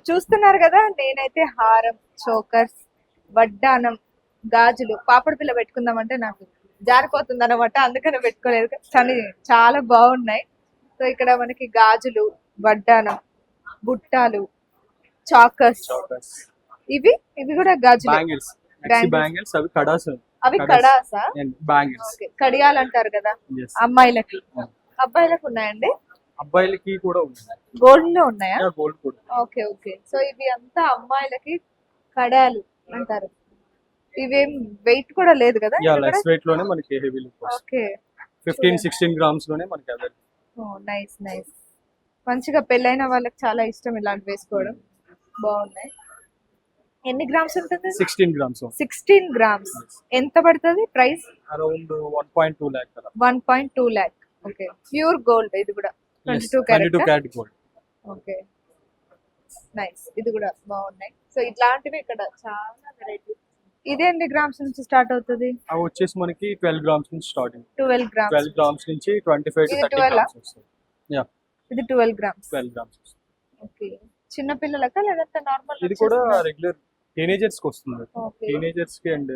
చూస్తున్నారు కదా, నేనైతే హారం, చోకర్స్, వడ్డానం, గాజులు, పాపడ పిల్ల పెట్టుకుందామంటే నాకు జారిపోతుంది అనమాట, అందుకనే పెట్టుకోలేదు. కానీ చాలా బాగున్నాయి. సో ఇక్కడ మనకి గాజులు, వడ్డానం, బుట్టాలు, చాకర్స్, ఇవి ఇవి కూడా గాజులు, బ్యాంగిల్స్, బ్యాంగిల్స్ అవి కడాస్, అవి కడాసా, బ్యాంగిల్స్, కడియాలు అంటారు కదా అమ్మాయిలకి. అబ్బాయిలకు ఉన్నాయండి? అబ్బాయిలకి కూడా ఉంది, గోల్డ్ లో ఉన్నాయా? గోల్డ్ కూడా. Okay okay. సో ఇవి అంతా అమ్మాయిలకి కడాలు అంటారు. ఇవేం వెయిట్ కూడా లేదు కదా? లెస్ వెయిట్ లోనే మనకి హెవీ లుక్. ఓకే, 15-16 గ్రామ్స్ లోనే మనకి అవైలబుల్. ఓ నైస్ నైస్. మంచిగా పెళ్ళైన వాళ్ళకి చాలా ఇష్టం ఇలాంటి వేసుకోవడం. బాగున్నాయి. ఎన్ని గ్రామ్స్ ఉంటుంది? 16 గ్రామ్స్. 16 గ్రామ్స్. ఎంత పడుతుంది price? Around 1.2 lakh. 1.2 lakh. Okay, pure gold. ఇది కూడా 22 క్యారెట్ గోల్డ్. Okay nice. ఇది కూడా బాగున్నాయి. సో ఇట్లాంటివి ఇక్కడ చాలా వెరైటీ. ఇది ఎన్ని గ్రామ్స్ నుంచి స్టార్ట్ అవుతుంది? అవి వచ్చేసి మనకి 12 గ్రామ్స్ నుంచి స్టార్టింగ్. 12 గ్రామ్స్. 12 గ్రామ్స్ నుంచి 25 to 30 గ్రామ్స్ వస్తుంది. యా, ఇది 12 గ్రామ్స్. 12 గ్రామ్స్. ఓకే, చిన్న పిల్లలకా లేదంటే నార్మల్? ఇది కూడా రెగ్యులర్ టీనేజర్స్ కి వస్తుంది. టీనేజర్స్ కి అండ్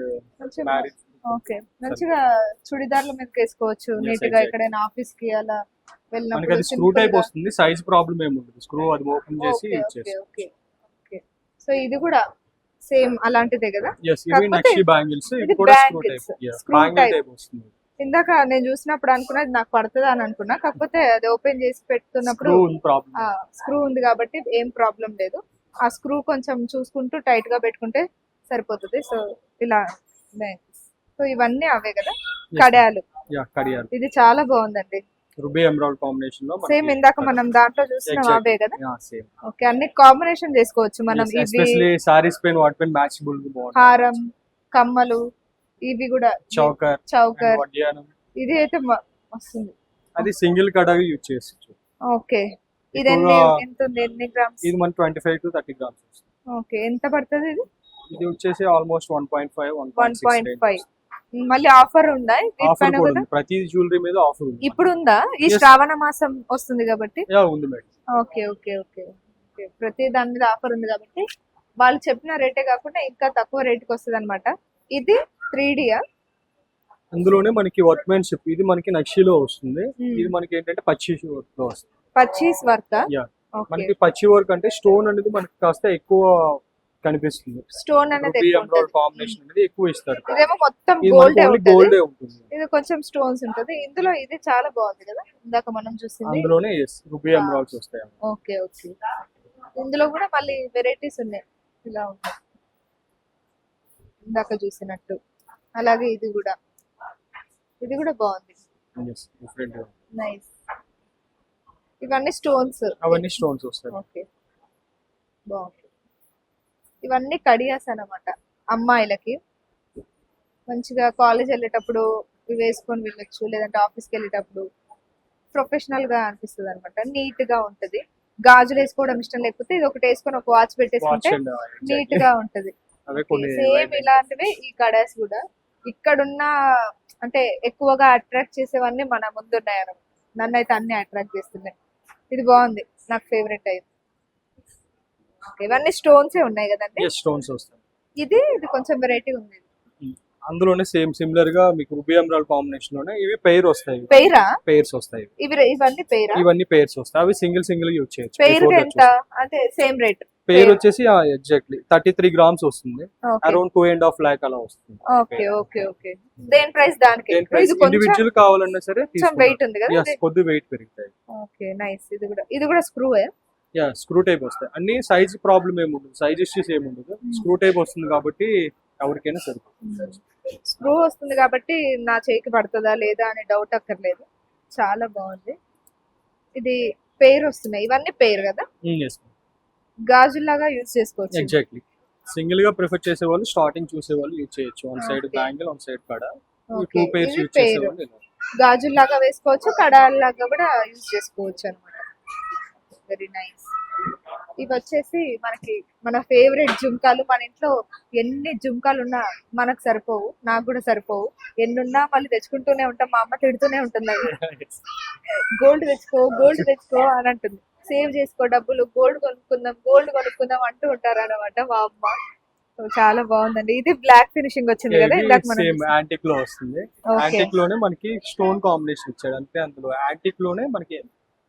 మ్యారేజ్. ఓకే, మంచిగా చుడిదార్ల మీద వేసుకోవచ్చు నీట్ గా. ఎక్కడైనా ఆఫీస్ కి అలా వెళ్ళినప్పుడు. మనకి అది స్క్రూ టైప్ వస్తుంది, సైజ్ ప్రాబ్లం ఏమి ఉండదు. స్క్రూ అది ఓపెన్ చేసి ఓకే ఓకే ఓకే. సో ఇది కూడా సేమ్ అలాంటిదే కదా? yes, ఇవి నక్షి బ్యాంగిల్స్. ఇది కూడా స్క్రూ టైప్. బ్యాంగిల్ టైప్ వస్తుంది. ఇందాక నేను చూసినప్పుడు అనుకున్నది నాకు పడుతుంది అని అనుకున్నా, కాకపోతే అది ఓపెన్ చేసి పెట్టుకున్నప్పుడు స్క్రూ ఉంది కాబట్టి ఏం ప్రాబ్లం లేదు. ఆ స్క్రూ కొంచెం చూసుకుంటూ టైట్ గా పెట్టుకుంటే సరిపోతుంది. సో ఇలా. సో ఇవన్నీ అవే కదా కడియాలు? కడియాలు. ఇది చాలా బాగుందండి, రూబీ ఎమరాల్డ్ కాంబినేషన్ లో. సేమ్ ఇందాక మనం దాంట్లో చూసినాం అవే కదా? ఓకే, అన్ని కాంబినేషన్ చేసుకోవచ్చు మనం. ఎస్పెషల్లీ సారీస్ పైన వాటి పైన మ్యాచబుల్ గా బాగుంటుంది. హారం, కమ్మలు, ఇవి కూడా చౌకర్. ఇది అయితే వస్తుంది. అది సింగిల్ కడా యూజ్ చేసుకోవచ్చు. ఓకే, ఇది ఎంత ఉంది? ఎన్ని గ్రామ్స్? ఇది మన 25 to 30 గ్రామ్స్ వస్తుంది. ఓకే, ఎంత పడుతుంది ఇది? ఇది వచ్చేసి ఆల్మోస్ట్ 1.5 1.5. మళ్ళీ ఆఫర్ ఉందా? ప్రతి జ్యువెలరీ మీద ఆఫర్ ఉంది. ఇప్పుడు ఉందా? ఈ శ్రావణ మాసం వస్తుంది కాబట్టి ఉంది madam. Okay okay okay okay. ప్రతి దాని మీద ఆఫర్ ఉంది కాబట్టి వాళ్ళు చెప్పిన రేటే కాకుండా ఇంకా తక్కువ రేట్ కి వస్తుంది అనమాట. ఇది 3D. అందులోనే మనకి వర్క్మెన్షిప్. ఇది మనకి నక్షిలో వస్తుంది. ఇది మనకి ఏంటంటే పచ్చి వర్క్ లో వస్తుంది. పచ్చీస్ వర్క్. మనకి పచ్చి వర్క్ అంటే స్టోన్ అనేది మనకి కాస్త ఎక్కువ కనిపిస్తుంది. స్టోన్ అనేది కాంబినేషన్ అనేది ఎక్కువ ఇస్తారు. ఇదేమో మొత్తం గోల్డ్ ఉంటుంది. ఇది కొంచెం స్టోన్స్ ఉంటుంది ఇందులో. ఇది చాలా బాగుంది కదా, ఇందాక మనం చూసింది. అందులోనే రూబీ ఎమరాల్డ్స్ వస్తాయి. Okay okay. ఇందులో కూడా మళ్ళీ వెరైటీస్ ఉన్నాయి. ఇలా ఉంటాయి ఇందాక చూసినట్టు. అలాగే ఇది కూడా బాగుంది. నైస్. ఇవన్నీ స్టోన్స్. అవన్నీ స్టోన్స్ వస్తాయి. ఓకే, బాగుంది. ఇవన్నీ కడియాస్ అన్నమాట అమ్మాయిలకి. మంచిగా కాలేజ్ వెళ్ళేటప్పుడు ఇవి వేసుకొని వెళ్ళొచ్చు, లేదంటే ఆఫీస్కి వెళ్ళేటప్పుడు ప్రొఫెషనల్ గా అనిపిస్తుంది అనమాట. నీట్ గా ఉంటది. గాజులు వేసుకోవడం ఇష్టం లేకపోతే ఇది ఒకటి వేసుకొని ఒక వాచ్ పెట్టేసుకుంటే నీట్ గా ఉంటది. సేమ్ ఇలాంటివి ఈ కడాస్ కూడా. ఇక్కడున్న అంటే ఎక్కువగా అట్రాక్ట్ చేసేవన్నీ మన ముందు ఉన్నాయి. నన్ను అయితే అన్ని అట్రాక్ట్ చేస్తున్నాయి. ఇది బాగుంది, నాకు ఫేవరెట్ అయింది. ఇవన్నీ స్టోన్స్ ఉన్నాయి కదండి? స్టోన్స్ వస్తాయి. ఇది కొంచెం వెరైటీ ఉంది. అందులోనే సేమ్ సిమిలర్ గా మీకు రూబీ ఎమరాల్డ్ కాంబినేషన్ లోనే ఇవి పెయిర్ వస్తాయి. పెయిర్స్ వస్తాయి. ఇవన్నీ పెయిర్స్ వస్తాయి. అవి సింగిల్ యూజ్ చేయొచ్చు. పెయిర్ ఎంత అంటే సేమ్ రేట్? పెయిర్ వచ్చేసి ఎగ్జాక్ట్లీ 33 గ్రామ్స్ వస్తుంది. అరౌండ్ 2.5 lakh అలా వస్తుంది. Okay okay okay. దేని ప్రైస్ దానికి? ఇండివిడ్యువల్ కావాలన్నా సరే కొంచెం వెయిట్ ఉంది కదా? కొద్ది వెయిట్ పెరుగుతాయి. Okay nice. ఇది కూడా స్క్రూ. స్క్రూ టైప్ వస్తాయి. అన్ని సైజ్ ప్రాబ్లం ఏమి ఉండదు, సైజ్ ఇష్యూస్ ఏమి ఉండదు. స్క్రూ టైప్ వస్తుంది కాబట్టి ఎవరికైనా సరిపోతుంది. స్క్రూ వస్తుంది కాబట్టి నా చేయికి పడుతుందా లేదా అనే డౌట్ అక్కర్లేదు. చాలా బాగుంది. ఇది పెయిర్ వస్తున్నాయి. ఇవన్నీ పెయిర్ కదా? గాజులాగా యూజ్ చేసుకోవచ్చు. ఎగ్జాక్ట్లీ. సింగిల్ గా ప్రిఫర్ చేసే వాళ్ళు, స్టార్టింగ్ చూసే వాళ్ళు యూజ్ చేయొచ్చు. One side bangle, one side కడ. 2 pairs యూజ్ చేసే వాళ్ళు గాజులాగా వేసుకోవచ్చు, కడాలాగా కూడా యూజ్ చేసుకోవచ్చు అన్నమాట. Very nice. ఇవి వచ్చేసి మనకి మన ఫేవరెట్ జుంకాలు. మన ఇంట్లో ఎన్ని జుంకాలు ఉన్నా మనకు సరిపోవు, నాకు కూడా సరిపోవు. ఎన్నున్నా మళ్ళీ తెచ్చుకుంటూనే ఉంటాం. మా అమ్మ తిడుతూనే ఉంటుంది, గోల్డ్ తెచ్చుకో అని అంటుంది. సేవ్ చేసుకో డబ్బులు, గోల్డ్ కొనుక్కుందాం అంటూ ఉంటారు అనమాట మా అమ్మ. సో చాలా బాగుందండి. ఇది బ్లాక్ ఫినిషింగ్ వచ్చింది కదా ఇందాక మనం సేమ్ యాంటిక్ లో వస్తుంది. ఓకే యాంటిక్ లోనే మనకి స్టోన్ కాంబినేషన్ ఇచ్చాడు, అంటే అందులో యాంటిక్ లోనే మనకి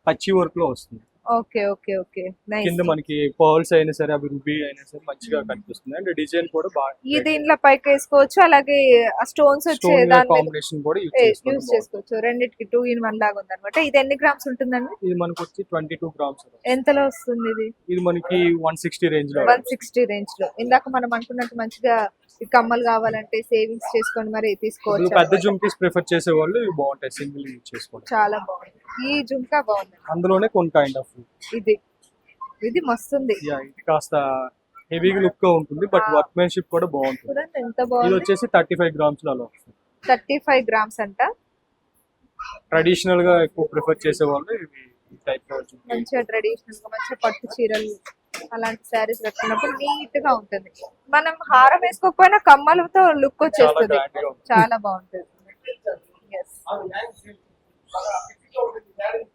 పచ్చి వర్క్ లో వస్తుంది. Okay okay okay nice. కింద మనకి పర్ల్స్ అయినా సరే, అవి రూబీ అయినా సరే మంచిగా కనిపిస్తుంది. అండ్ డిజైన్ కూడా బాగా ఇది ఇంట్లో పైకి వేసుకోవచ్చు, అలాగే ఆ స్టోన్స్ వచ్చే స్టోన్ దాని మీద కాంబినేషన్ కూడా యూజ్ చేసుకోవచ్చు. రెండిటికి 2 in 1 లాగా ఉంది అనమాట. ఇది ఎన్ని గ్రామ్స్ ఉంటుందండి? ఇది మనకి వచ్చి 22 గ్రామ్స్. ఎంతలో వస్తుంది ఇది? ఇది మనకి 160 రేంజ్ లో. 160 రేంజ్ లో. ఇందాక మనం అనుకున్నట్టు మంచిగా ఈ కమ్మలు కావాలంటే సేవింగ్స్ చేసుకొని మరి తీసుకోవచ్చు. పెద్ద జుమ్కీస్ ప్రిఫర్ చేసే వాళ్ళు ఇవి బాగుంటాయి, సింగిల్ యూజ్ చేసుకోవాలి. చాలా బాగుంది ఈ జుమ్కా, బాగుంది. అందులోనే కొన్ని కైండ్ ఆఫ్ ఇది మస్తుంది. ఇది కాస్త హెవీగా లుక్ గా ఉంటుంది, బట్ వర్క్మెన్షిప్ కూడా బాగుంటుంది. చూడండి ఎంత ఇది బాగుంది. వచ్చేసి 35 గ్రామ్స్ లో వస్తుంది. 35 గ్రామ్స్ అంట. ట్రెడిషనల్ గా ఎక్కువ ప్రిఫర్ చేసే వాళ్ళు ఇవి టైప్ లో వచ్చి మంచిగా ట్రెడిషనల్ గా మంచిగా పట్టు చీరలు అలాంటి శారీస్ కట్టుకున్నప్పుడు నీట్ గా ఉంటుంది. మనం హారం వేసుకోకపోయినా కమ్మలతో లుక్ వచ్చేస్తుంది, grand గా ఉంటుంది. చాలా బాగుంటుంది. Yes.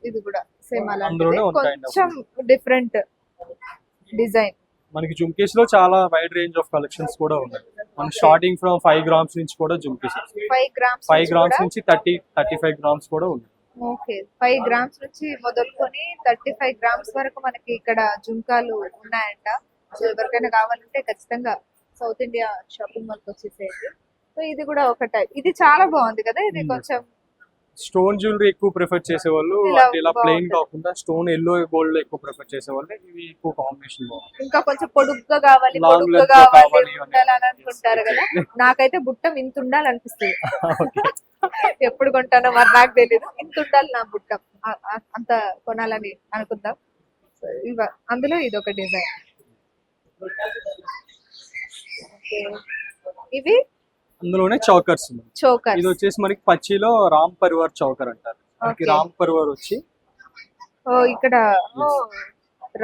ఇది కూడా సేమ్ అందులోనే అలాంటిదే, ఒక kind of కొంచెం డిఫరెంట్ డిజైన్. మనకి జుమ్కీస్ లో చాలా వైడ్ రేంజ్ ఆఫ్ కలెక్షన్స్ కూడా ఉన్నాయి. మనం స్టార్టింగ్ ఫ్రమ్ 5 గ్రామ్స్ నుంచి కూడా జుమ్కీస్ 5 గ్రామ్స్ 5 గ్రామ్స్ నుంచి 35 గ్రామ్స్ కూడా ఉన్నాయి. ఓకే 5 గ్రామ్స్ నుంచి మొదలుకొని 35 గ్రామ్స్ వరకు మనకి ఇక్కడ జుంకాలు ఉన్నాయంట. సో ఎవరికైనా కావాలంటే ఖచ్చితంగా సౌత్ ఇండియా షాపింగ్ మాల్ కి వచ్చేసేయండి. సో ఇది కూడా ఒక టైప్. ఇది చాలా బాగుంది కదా. ఇది కొంచెం స్టోన్ జ్యువెలరీ ఎక్కువ ప్రిఫర్ చేసే వాళ్ళు, అంటే ఇలా ప్లెయిన్ కాకుండా స్టోన్ ఎల్లో గోల్డ్ లో ఎక్కువ ప్రిఫర్ చేసే వాళ్ళు ఇవి ఎక్కువ కాంబినేషన్ బాగుంది. ఇంకా కొంచెం పొడుగ్గా కావాలి, Long పొడుగ్గా length లో కావాలి కావాలి అని. ఉండాలని అనుకుంటారు కదా. నాకైతే బుట్ట ఇంత ఉండాలనిపిస్తుంది. ఎప్పుడు కొంటానో మరి నాకు తెలియదు. ఇంత ఉండాలి నా బుట్ట, అంత కొనాలని అనుకుందాం. సో అందులో ఇది ఒక డిజైన్. ఇవి అందులోనే చౌకర్స్ ఉన్నాయి. చోకర్. ఇది వచ్చేసి మనకి పచ్చిలో రామ్ పరివార్ చౌకర్ అంటారు. మనకి Okay. రామ్ పరివార్ వచ్చి ఓ ఇక్కడ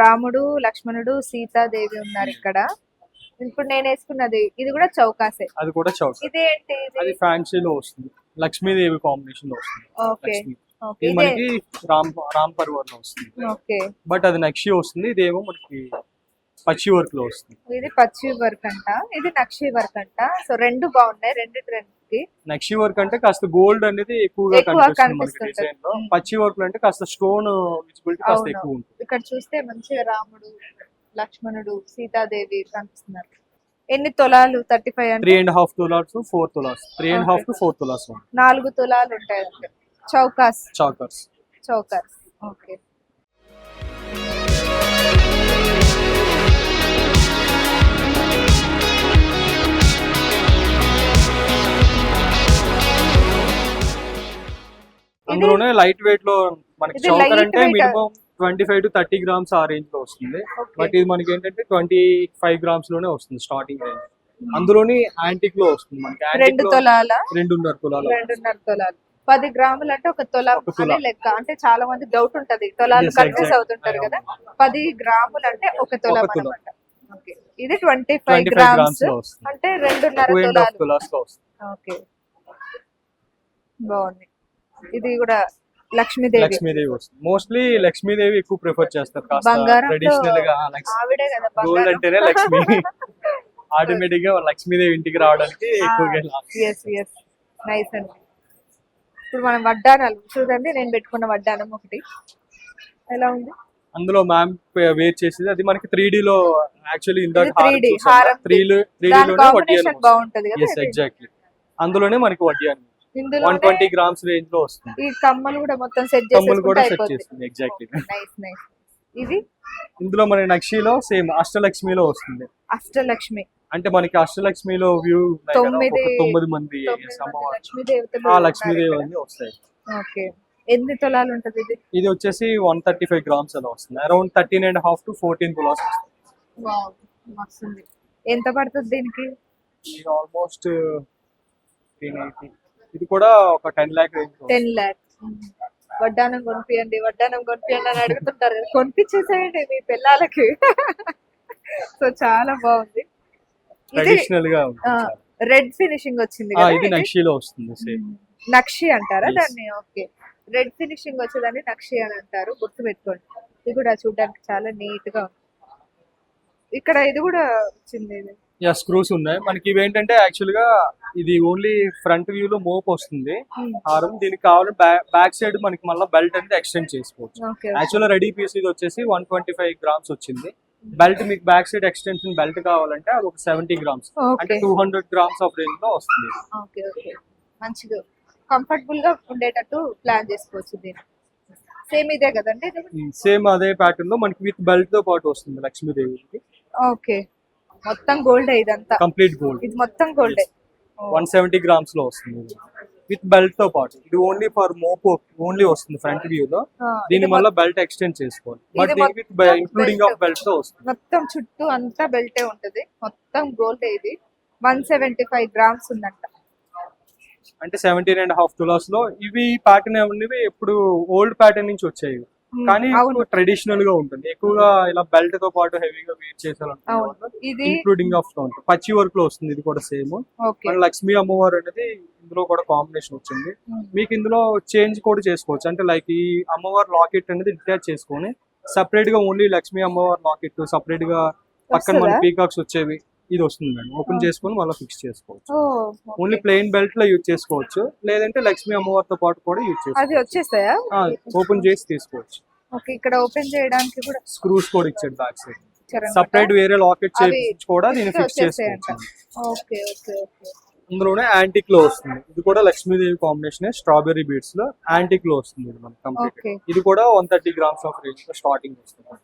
రాముడు, లక్ష్మణుడు, సీతాదేవి ఉన్నారు ఇక్కడ. ఇప్పుడు నేను వేసుకున్నది ఇది కూడా చౌకాసే. అది కూడా చౌకర్. ఇదేంటి? అది ఫ్యాన్సీలో వస్తుంది, లక్ష్మీదేవి కాంబినేషన్ లో వస్తుంది. ఓకే లక్ష్మి. ఓకే ఇది మనకి రామ్ పరివార్ లో వస్తుంది, ఓకే. బట్ అది నక్షి వస్తుంది. ఇదేమో మనకి పచ్చి వర్క్ లో వస్తుంది. ఇది పచ్చి వర్క్ అంట, ఇది నక్షి వర్క్ అంట. సో రెండు బాగున్నాయి, రెండు ట్రెండ్ కి. నక్షి వర్క్ అంటే కాస్త గోల్డ్ అనేది ఎక్కువగా ఎక్కువ కనిపిస్తుంది మనకి కనిపిస్తుంటది. డిజైన్ లో. పచ్చి వర్క్ లో అంటే కాస్త స్టోన్ విజిబిలిటీ కాస్త అవును. ఎక్కువ ఉంటుంది. ఇక్కడ చూస్తే మంచిగా రాముడు, లక్ష్మణుడు, సీతాదేవి కనిపిస్తున్నారు. ఎన్ని తులాలు? 35 అంటే 3.5 తులాస్ 4 తులాస్ 3.5 to 4 తులాస్ 4 తులాలు ఉంటాయి. చౌకాస్, చౌకర్స్. చౌకర్స్. ఓకే. అందులోనే లైట్ వెయిట్ లో మనకి ఇది చౌకర్ light అంటే weight. మినిమం 25 to 30 గ్రామ్స్ ఆ రేంజ్ లో వస్తుంది. Okay. బట్ ఇది మనకి ఏంటంటే 25 గ్రామ్స్ లోనే వస్తుంది స్టార్టింగ్ రేంజ్. అందులోని యాంటిక్ లో వస్తుంది మనకి. యాంటిక్ 2 తులాల 2.5 తులాలు 2.5 తులాలు 10 గ్రాములు అంటే ఒక తులం ఒక తులం. అనే లెక్క. అంటే చాలా మంది డౌట్ ఉంటది, తులాలు Yes, కన్ఫ్యూజ్ exactly. అవుతుంటారు కదా. 10 గ్రాములు అంటే ఒక తులం ఒక తులం. అన్నమాట. ఓకే. ఇది 25 25 గ్రామ్స్ గ్రామ్స్ లో వస్తుంది. అంటే 2.5 2.5 తులాలు. తులాస్ లో వస్తుంది. ఓకే బాగుంది. ఇది కూడా లక్ష్మీదేవి. లక్ష్మీదేవి వస్తుంది. మోస్ట్లీ లక్ష్మీదేవి ఎక్కువ ప్రిఫర్ చేస్తారు, కాస్త బంగారంలో ట్రెడిషనల్ గా. ఆవిడే కదా గోల్డ్ బంగారం. అంటేనే లక్ష్మి. ఆటోమేటిక్ గా లక్ష్మీదేవి ఇంటికి రావడానికి ఎక్కువగా ఎస్ ఎస్ నైస్ అండి. ఇప్పుడు మనం వడ్డానాలు చూడండి. నేను పెట్టుకున్న వడ్డానం ఒకటి ఎలా ఉంది? అందులో మ్యామ్ వేర్ చేసేది అది మనకి 3D లో యాక్చువల్లీ ఇందాక ఇది 3D హారం. 3D దాని లోనే వడ్డీ కాంబినేషన్ బాగుంటది కదా. Yes exactly. అందులోనే మనకి వడ్డీ అని ఇందులో 120 గ్రామ్స్ రేంజ్ లో వస్తుంది. ఈ కమ్మలు కూడా మొత్తం సెట్ కమ్ములు కూడా సెట్ అయిపోతుంది. చేస్తుంది. ఎగ్జాక్ట్లీ. Nice nice. ఇది ఇందులో మనకి నక్షిలో సేమ్ అష్టలక్ష్మిలో వస్తుంది. అష్టలక్ష్మి అంటే మనకి అష్టలక్ష్మిలో వ్యూ 9 మంది అమ్మవారు, లక్ష్మీ దేవతలు ఆ లక్ష్మీదేవి అన్ని వస్తాయి. ఓకే. ఎన్ని తులాలు ఉంటది ఇది? ఇది వచ్చేసి 135 గ్రామ్స్ అలా వస్తుంది. అరౌండ్ 13.5 to 14 తులాస్ వస్తుంది. వావ్ మస్తుంది. ఎంత పడుతుంది దీనికి? ఇది ఆల్మోస్ట్ 380. ఇది కూడా ఒక 10 lakh రేంజ్. 10 lakhs. వడ్డానం కొనిపియండి, వడ్డానం కొనిపియండి అని అడుగుతుంటారు. కొనిపించేసేయండి మీ పిల్లలకి. సో చాలా బాగుంది. ఇది ట్రెడిషనల్ గా ఉంటుంది. రెడ్ ఫినిషింగ్ వచ్చింది ఆ, కదా. ఇది ఇది నక్షిలో వస్తుంది సేమ్. నక్షి అంటారా Yes. దాన్ని? ఓకే. రెడ్ ఫినిషింగ్ వచ్చేదాన్ని నక్షి అని అంటారు, గుర్తు పెట్టుకోండి. ఇది కూడా చూడడానికి చాలా నీట్ గా ఉంది. ఇక్కడ ఇది కూడా వచ్చింది ఇది. యా స్క్రూస్ ఉన్నాయి మనకి. ఇవి ఏంటంటే యాక్చువల్ గా ఇది ఓన్లీ ఫ్రంట్ వ్యూ లో మోప్ వస్తుంది హారం. దీనికి కావాలంటే బ్యాక్ సైడ్ మనకి మళ్ళీ బెల్ట్ అనేది ఎక్స్టెండ్ చేసుకోవచ్చు. ఓకే యాక్చువల్ రెడీ పీస్ ఇది వచ్చేసి 125 గ్రామ్స్ వచ్చింది. బెల్ట్ మీకు బ్యాక్ సైడ్ ఎక్స్టెన్షన్ బెల్ట్ కావాలంటే అది ఒక 70 గ్రామ్స్, అంటే 200 గ్రామ్స్ ఆఫ్ రేంజ్ లో వస్తుంది. ఓకే ఓకే మంచిగా కంఫర్టబుల్ గా ఉండేటట్టు ప్లాన్ చేసుకోవచ్చు. దీన్ని సేమ్ ఇదే కదండి? సేమ్ అదే ప్యాటర్న్ లో మనకి విత్ బెల్ట్ తో పాటు వస్తుంది లక్ష్మీదేవికి. ఓకే మొత్తం గోల్డ్ ఇదంతా? Complete gold. ఇది మొత్తం గోల్డ్ 170 గ్రామ్స్ లో వస్తుంది విత్ బెల్ట్ తో పాటు. ఇది ఓన్లీ ఫర్ మోపో ఓన్లీ వస్తుంది ఫ్రంట్ వ్యూ లో. దీని వల్ల బెల్ట్ ఎక్స్టెండ్ చేసుకోవాలి, but with including of belt తో వస్తుంది. మొత్తం చుట్టూ అంతా బెల్టే ఉంటది, మొత్తం గోల్డ్. ఇది 175 గ్రామ్స్ ఉందంట, అంటే 17.5 తులాస్ లో. ఇవి ప్యాటర్న్ అనేవి ఎప్పుడు ఓల్డ్ ప్యాటర్న్ నుంచి వచ్చాయి, కానీ ట్రెడిషనల్ గా ఉంటుంది. ఎక్కువగా ఇలా బెల్ట్ తో పాటు హెవీగా వేర్ చేసాలంటే ఇది ఇంక్లూడింగ్ ఆఫ్ పచ్చి వర్క్ లో వస్తుంది. ఇది కూడా సేమ్. లక్ష్మీ అమ్మవారు అనేది ఇందులో కూడా కాంబినేషన్ వచ్చింది. మీకు ఇందులో చేంజ్ కూడా చేసుకోవచ్చు, అంటే లైక్ ఈ అమ్మవారి లాకెట్ అనేది డిటాచ్ చేసుకొని సపరేట్ గా ఓన్లీ లక్ష్మీ అమ్మవారి లాకెట్ సపరేట్ గా పక్కన మన పీకాక్స్ వచ్చేవి ఇది వస్తుంది మేడం. ఓపెన్ చేసుకొని మళ్ళీ ఫిక్స్ చేసుకోవచ్చు. ఓన్లీ ప్లెయిన్ బెల్ట్ లో యూజ్ చేసుకోవచ్చు, లేదంటే లక్ష్మీ అమ్మవారితో పాటు కూడా యూజ్ చేసుకోవచ్చు. ఓపెన్ చేసి తీసుకోవచ్చు. ఓకే ఇక్కడ ఓపెన్ చేయడానికి కూడా స్క్రూస్ కూడా ఇచ్చాడు బ్యాక్ సైడ్. సపరేట్ వేరే లాకెట్ చేయించి కూడా దీన్ని ఫిక్స్ చేసుకోవచ్చు. Okay okay okay. అందులోనే యాంటిక్ లో వస్తుంది. ఇది కూడా లక్ష్మీదేవి కాంబినేషన్ స్ట్రాబెర్రీ బీడ్స్ లో యాంటిక్ లో వస్తుంది. ఇది మనకి కంప్లీట్. ఇది కూడా 130 గ్రామ్స్ ఆఫ్ రేంజ్ లో స్టార్టింగ్ వస్తుంది.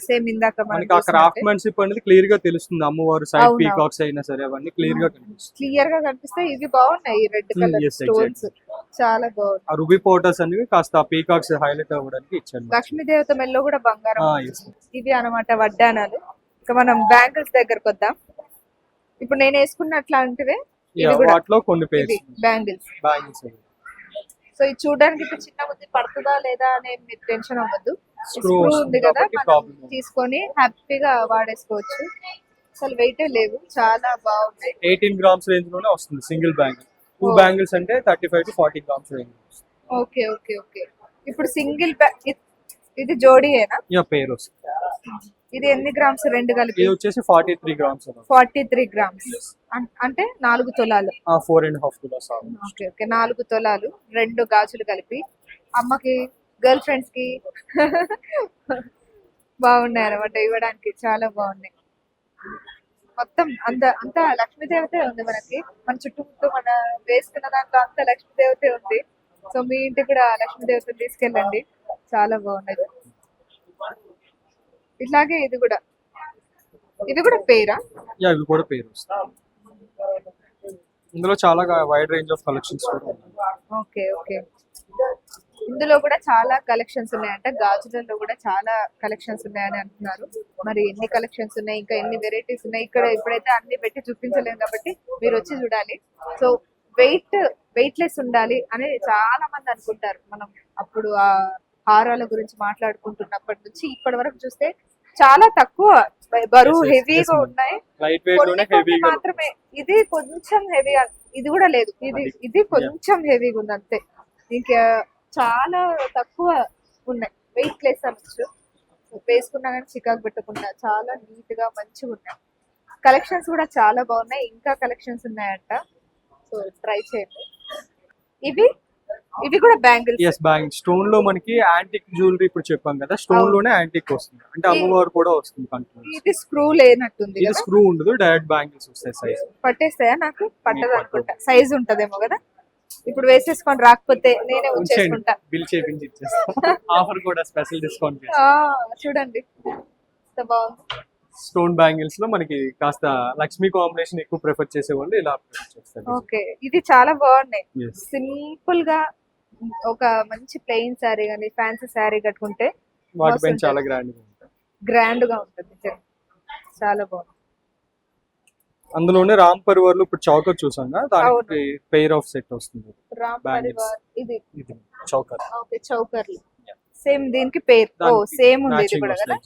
సేమ్ ఇందాక మనకి ఆ క్రాఫ్ట్‌మెన్‌షిప్ అనేది క్లియర్ గా తెలుస్తుంది. అమ్మవారు సైడ్ పీకాక్స్ అయినా సరే అవన్నీ క్లియర్ గా కనిపిస్తాయి. క్లియర్ గా కనిపిస్తాయి. ఇవి బాగున్నాయి, రెడ్ కలర్ స్టోన్స్ చాలా బాగుంది. ఆ రూబీ పోటస్ అనేవి కాస్త పీకాక్స్ హైలైట్ అవ్వడానికి ఇచ్చారు. లక్ష్మీ దేవత మెల్లో కూడా బంగారం. ఇవి అన్నమాట వడ్డానాలు. ఇక మనం బ్యాంగిల్స్ దగ్గరకు వద్దాం. ఇప్పుడు నేను వేసుకున్నట్లాంటివే వాటిలో కొన్ని పేర్స్ బ్యాంగిల్స్. సో ఇది చూడడానికి ఇప్పుడు చిన్న బుద్ధి పడుతుందా లేదా అనే మీరు టెన్షన్ అవ్వద్దు. స్క్రూ ఉంది కదా, తీసుకొని హ్యాపీగా వాడేసుకోవచ్చు. అసలు వెయిటే లేవు, చాలా బాగుంది. 18 గ్రామ్స్ రేంజ్ లోనే వస్తుంది సింగిల్ బ్యాంగిల్. 2 బ్యాంగిల్స్ అంటే 35 to 40 grams range. Okay okay okay. ఇప్పుడు సింగిల్ ఇది జోడీయేనా? పేర్ వస్తుంది. ఇది ఎన్ని గ్రామ్స్ రెండు కలిపి? ఇది వచ్చేసి 43 గ్రామ్స్. 43 గ్రామ్స్ అంటే 4 తులాలు. 4.5 తులాస్. ఓకే ఓకే 4 తులాలు 2 గాజులు కలిపి అమ్మకి గర్ల్ ఫ్రెండ్స్ కి బాగున్నాయి అనమాట ఇవ్వడానికి. చాలా బాగున్నాయి. మొత్తం అంతా లక్ష్మీదేవతే ఉంది మనకి. మన చుట్టూ మన వేసుకున్న దాంట్లో అంతా లక్ష్మీదేవతే ఉంది. సో మీ ఇంటికి కూడా లక్ష్మీదేవతని తీసుకెళ్ళండి, చాలా బాగున్నది. ఇట్లాగే ఇది కూడా పేరా? ఇవి కూడా పేరు. ఇందులో చాలా వైడ్ రేంజ్ ఆఫ్ కలెక్షన్స్ కూడా ఉన్నాయి. Okay okay. ఇందులో కూడా చాలా కలెక్షన్స్ ఉన్నాయంట. గాజులలో కూడా చాలా కలెక్షన్స్ ఉన్నాయని అంటున్నారు. మరి ఎన్ని కలెక్షన్స్ ఉన్నాయి, ఇంకా ఎన్ని వెరైటీస్ ఉన్నాయి ఇక్కడ ఇప్పుడైతే అన్ని పెట్టి చూపించలేము కాబట్టి మీరు వచ్చి చూడాలి. సో వెయిట్లెస్ ఉండాలి అని చాలా మంది అనుకుంటారు. మనం అప్పుడు ఆ హారాల గురించి మాట్లాడుకుంటున్నప్పటి నుంచి ఇప్పటి వరకు చూస్తే చాలా తక్కువ బరువు హెవీగా ఉన్నాయి. మాత్రమే ఇది కొంచెం హెవీ, ఇది కూడా లేదు. ఇది కొంచెం హెవీగా ఉంది అంతే. ఇంకా చాలా తక్కువ ఉన్నాయి, వెయిట్ లెస్ అనొచ్చు. వేసుకున్నా కానీ చికాకు పెట్టకుండా చాలా నీట్ గా మంచిగా ఉన్నాయి. కలెక్షన్స్ కూడా చాలా బాగున్నాయి, ఇంకా కలెక్షన్స్ ఉన్నాయంట. సో ట్రై చేయండి. ఇవి కూడా బ్యాంగిల్స్. బ్యాంగిల్స్ స్టోన్ లో మనకి యాంటిక్ జ్యువెలరీ ఇప్పుడు చెప్పాం కదా, స్టోన్ లోనే యాంటిక్ వస్తుంది, అంటే అమ్మవారు కూడా వస్తుంది. ఇది స్క్రూ లేనట్టుంది. ఇది స్క్రూ ఉండదు, డైరెక్ట్ బ్యాంగిల్స్ వస్తాయి. సైజ్ పట్టేస్తాయా? నాకు పట్టదు అనుకుంటా, సైజ్ ఉంటదేమో కదా. ఇప్పుడు వేసేసుకొని రాకపోతే నేనే వచ్చేసుకుంటా, బిల్ చేపించి ఇచ్చేస్తా. ఆఫర్ కూడా స్పెషల్ డిస్కౌంట్ చూడండి ఎంత బాగుంది. స్టోన్ బ్యాంగిల్స్ లో మనకి కాస్త లక్ష్మీ కాంబినేషన్ ఎక్కువ ప్రిఫర్ చేసే వాళ్ళు ఇలా చేస్తారు. ఓకే ఇది చాలా బాగున్నాయి. సింపుల్ గా ఒక మంచి ప్లెయిన్ శారీ గానీ ఫ్యాన్సీ శారీ కట్టుకుంటే వాటిపైన చాలా గ్రాండ్ గా ఉంటుంది. చాలా బాగుంది. అందులోనే రామ్ పరివార్ లో ఇప్పుడు చౌకర్ చూసాం కదా, దానికి పెయిర్ ఆఫ్ సెట్ వస్తుంది. రామ్ పరివార్ ఇది చౌకర్. ఓకే చౌకర్ సేమ్ దీనికి పేర్ సేమ్ ఉంది. ఇది కూడా కదా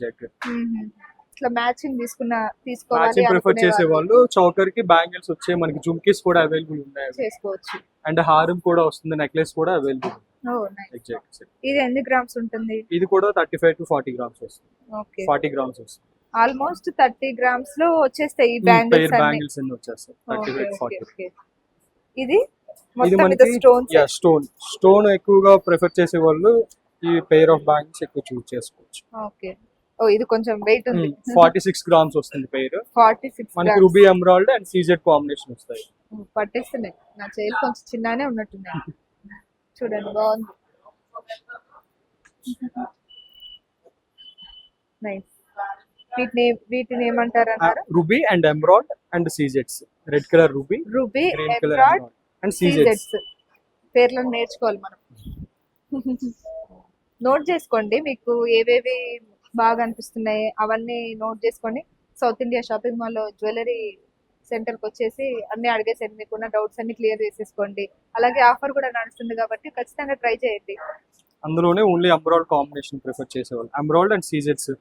ఇట్లా మ్యాచింగ్ తీసుకోవాలి ప్రిఫర్ చేసే వాళ్ళు చౌకర్ కి బ్యాంగిల్స్ వచ్చే మనకి జుమ్కీస్ కూడా అవైలబుల్ ఉన్నాయి, చేసుకోవచ్చు. అండ్ హారం కూడా వస్తుంది, నెక్లెస్ కూడా అవైలబుల్. ఓ నైస్. ఎగ్జాక్ట్. ఇది ఎన్ని గ్రామ్స్ ఉంటుంది? ఇది కూడా 35 to 40 గ్రామ్స్ వస్తుంది. ఓకే, 40 గ్రామ్స్ వస్తుంది. ఆల్మోస్ట్ 30 గ్రామ్స్ లో వచ్చేస్తాయి ఈ పెయిర్ బ్యాంగిల్స్ అన్ని. బ్యాంగిల్స్ అన్ని వచ్చేస్తాయి 35 to 40. ఇది ఇది మొత్తం మనకి స్టోన్స్. స్టోన్ ఎక్కువగా ప్రిఫర్ చేసే వాళ్ళు ఈ పెయిర్ ఆఫ్ బ్యాంగిల్స్ ఎక్కువ చూస్ చేసుకోవచ్చు. ఓకే. ఓ ఇది కొంచెం వెయిట్ ఉంది. 46 గ్రామ్స్ వస్తుంది పెయిర్. 46 మనకి ruby emerald and CZ combination వస్తాయి. పట్టేస్తున్నాయి. నా చేతులు కొంచెం చిన్ననే ఉన్నట్టున్నాయి. చూడండి బాగుంది. నైస్. వీటిని ఏమంటారు అన్నారు? రూబీ అండ్ ఎమరాల్డ్ అండ్ సీజెడ్స్. Red colour ruby, ruby, green colour emerald, emerald and సీజెడ్స్. పేర్లను నేర్చుకోవాలి మనం. నోట్ చేసుకోండి, మీకు ఏవేవి బాగా అనిపిస్తున్నాయి అవన్నీ నోట్ చేసుకోండి. సౌత్ ఇండియా షాపింగ్ మాల్ లో జ్యువెలరీ సెంటర్ కి వచ్చేసి అన్ని అడిగేసండి, మీకున్న డౌట్స్ అన్ని క్లియర్ చేసేసుకోండి. అలాగే ఆఫర్ కూడా నడుస్తుంది కాబట్టి ఖచ్చితంగా ట్రై చేయండి. అందులోనే ఓన్లీ ఎమరాల్డ్ కాంబినేషన్ ప్రిఫర్ చేసేవాళ్ళు, ఎమరాల్డ్ అండ్ సీజెడ్స్.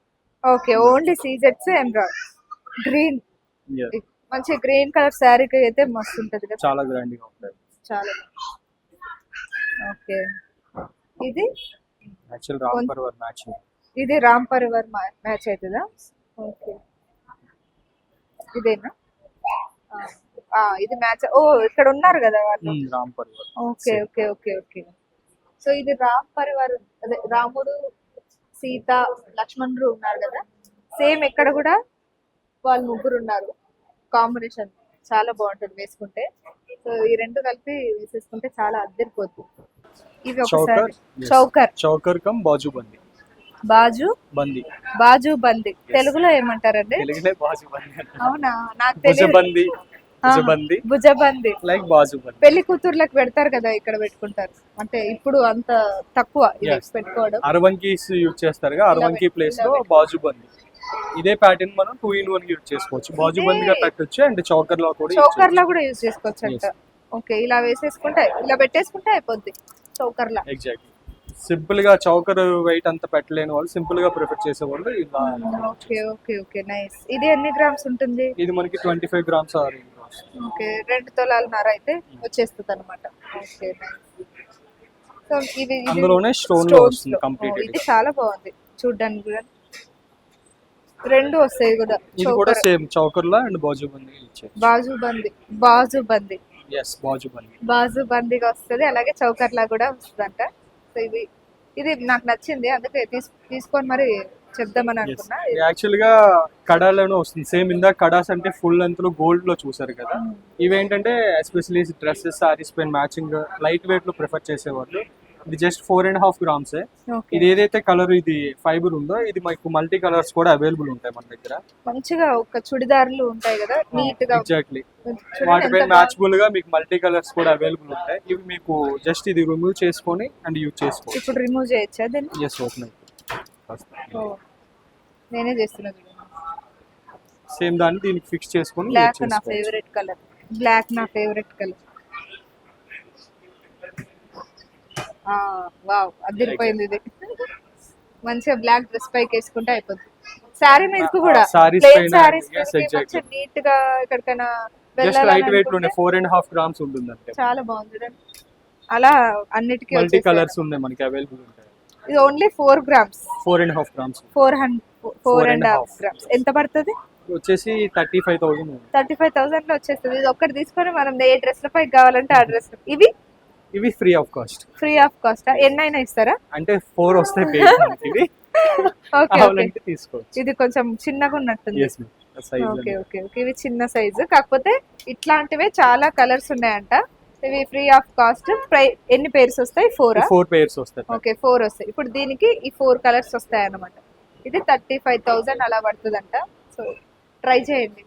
ఓకే, ఓన్లీ సీజెట్స్, ఎమరాల్డ్, గ్రీన్. మంచి గ్రీన్ కలర్ శారీకి అయితే మస్తు ఉంటది కదా, చాలా గ్రాండ్ గా ఉంటాయి. చాలా. ఓకే, ఇది యాక్చువల్ రామ్ పర్వర్ మ్యాచింగ్. ఇది రామ్ పరివార్ మ్యాచ్ అవుతుందా? ఓకే, ఇదేనా? ఇది మ్యాచ్. ఓ ఇక్కడ ఉన్నారు కదా వాళ్ళు. Ram Parivar. Okay okay okay okay. So ఇది రామ్ పరివార్, అదే రాముడు, సీత, లక్ష్మణుడు ఉన్నారు కదా, సేమ్ ఇక్కడ కూడా వాళ్ళు ముగ్గురు ఉన్నారు. కాంబినేషన్ చాలా బాగుంటుంది వేసుకుంటే. సో ఈ రెండు కలిపి వేసేసుకుంటే చాలా అద్దరిపోతుంది. ఇవి ఒకసారి చౌకర్ కమ్ బాజు బంది. బాజు బంది, బాజు బంది తెలుగులో ఏమంటారండి? తెలుగులో బాజు బంది. అవునా, నాకు తెలియదు. బంది, భుజబంది, భుజబంది లైక్ బాజు బంది. పెళ్లి కూతుర్లకు పెడతారు కదా, ఇక్కడ పెట్టుకుంటారు. అంటే ఇప్పుడు అంత తక్కువ ఇది పెట్టుకోవడం. అరవంకీస్ యూజ్ చేస్తారు, అరవంకి ప్లేస్ లో బాజు బంది. ఇదే ప్యాటర్న్ మనం 2-in-1 యూజ్ చేసుకోవచ్చు. బాజు బందిగా పెట్టొచ్చు అండ్ చౌకర్ లో కూడా యూజ్ చేసుకోవచ్చు అంట. ఓకే, ఇలా వేసేసుకుంటే, ఇలా పెట్టేసుకుంటే అయిపోద్ది చౌకర్ లా. ఎగ్జాక్ట్లీ. సింపుల్ గా చౌకర్ వెయిట్ అంత పెట్టలేని వాళ్ళు, సింపుల్ గా ప్రిఫర్ చేసే వాళ్ళు ఇలా. Okay okay okay nice. ఇది ఎన్ని గ్రామ్స్ ఉంటుంది? ఇది మనకి 25 గ్రామ్స్. ఓకే, 2 తొలాలన్నర అయితే వచ్చేస్తుంది అనమాట. Okay nice. సో ఇవి అందులోనే స్టోన్ లో వస్తుంది కంప్లీట్. ఇది చాలా బాగుంది చూడడానికి కూడా. రెండు వస్తాయి కూడా. ఇది కూడా సేమ్ చౌకర్ లా అండ్ బాజు బంది ఇచ్చారు. బాజు బంది, బాజు బంది. yes బాజు బంది, బాజు బందిగా వస్తుంది. అలాగే చౌకర్ లా కూడా వస్తుందంట. సో ఇది నాకు నచ్చింది, అందుకే తీసుకొని మరి చెప్దామని అనుకున్నా. యాక్చువల్ గా కడాలోనే వస్తుంది సేమ్. ఇందా కడాస్ అంటే ఫుల్ లెంత్ లో గోల్డ్ లో చూసారు కదా, ఇవేంటంటే ఎస్పెషల్లీ డ్రెస్సెస్, సారీస్ పైన మ్యాచింగ్ లైట్ వెయిట్ లో ప్రిఫర్ చేసేవాళ్ళు. ఇది జస్ట్ 4.5 గ్రామ్స్. ఇది ఏదైతే కలర్ ఇది ఫైబర్ ఉందో, ఇది మనకు మల్టీ కలర్స్ కూడా అవైలబుల్ ఉంటాయి మన దగ్గర. మంచిగా ఒక చుడిదార్లు ఉంటాయి కదా, నీట్ గా. ఎగ్జాక్ట్లీ, వాటిపై మ్యాచబుల్ గా మీకు మల్టీ కలర్స్ కూడా అవైలబుల్ ఉంటాయి. ఇవి మీకు జస్ట్ ఇది రిమూవ్ చేసుకొని అండ్ యూజ్ చేసుకోవచ్చు. ఇప్పుడు రిమూవ్ చేయొచ్చా దీన్ని? Yes, open. నేనే చేస్తున్నా. సేమ్ దాన్ని దీనికి ఫిక్స్ చేసుకొని. బ్లాక్ నా ఫేవరెట్ కలర్, బ్లాక్ నా ఫేవరెట్ కలర్. వావ్, అదిరిపోయింది ఇది. మంచిగా బ్లాక్ డ్రెస్ పైకి వేసుకుంటే అయిపోతుంది. సారీ మీదకి కూడా, ప్లెయిన్ సారీస్ మంచిగా నీట్ గా ఎక్కడికైనా లైట్ వెయిట్ లోనే 4.5 గ్రామ్స్ ఉంటుంది అంటే చాలా బాగుంది. అలా అన్నిటికీ మల్టీ కలర్స్ ఉన్నాయి మనకి అవైలబుల్ ఉంటాయి. ఇది ఓన్లీ 4 గ్రామ్స్, 4.5 గ్రామ్స్, 4.5 గ్రామ్స్. ఎంత పడుతుంది? వచ్చేసి 35,000. 35,000 లో వచ్చేస్తుంది. ఇది ఒక్కటి తీసుకొని మనం ఏ డ్రెస్ లో పైకి కావాలంటే ఆ డ్రెస్. ఇవి free of cost. Free of cost ఎన్నైనా ఇస్తారా? అంటే 4 వస్తాయి పేజ్ మనకి. ఇవి కావాలంటే తీసుకోవచ్చు. ఇది కొంచెం చిన్నగా ఉన్నట్టుంది. yes size. Okay okay okay, ఇవి చిన్న సైజు. కాకపోతే ఇట్లాంటివే చాలా కలర్స్ ఉన్నాయంట. ఇవి ఫ్రీ ఆఫ్ కాస్ట్. ఎన్ని పేర్స్ వస్తాయి? 4 పేర్స్ వస్తాయి. ఓకే, 4 వస్తాయి. ఇప్పుడు దీనికి ఈ 4 కలర్స్ వస్తాయి అన్నమాట. ఇది 35,000 అలా పడుతుందంట. సో ట్రై చేయండి.